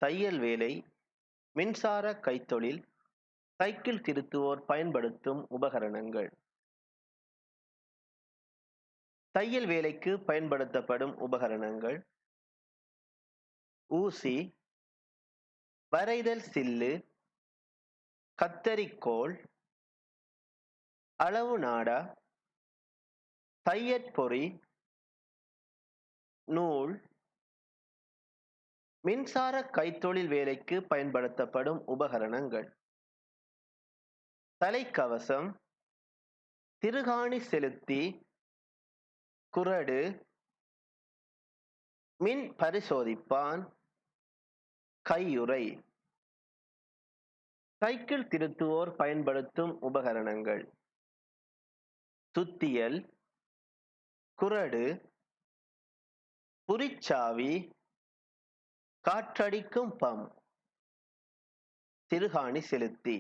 தையல் வேலை, மின்சார கைத்தொழில், சைக்கிள் திருத்துவோர் பயன்படுத்தும் உபகரணங்கள். தையல் வேலைக்கு பயன்படுத்தப்படும் உபகரணங்கள்: ஊசி, வரைதல் சில்லு, கத்தரிக்கோல், அளவு நாடா, தையற்பொறி, நூல். மின்சார கைத்தொழில் வேலைக்கு பயன்படுத்தப்படும் உபகரணங்கள்: தலைக்கவசம், திருகாணி செலுத்தி, குறடு, மின் பரிசோதிப்பான், கையுறை. சைக்கிள் திருத்துவோர் பயன்படுத்தும் உபகரணங்கள்: சுத்தியல், குறடு, புரிச்சாவி, காற்றடிக்கும் பம்ப், திருகாணி செலுத்தி.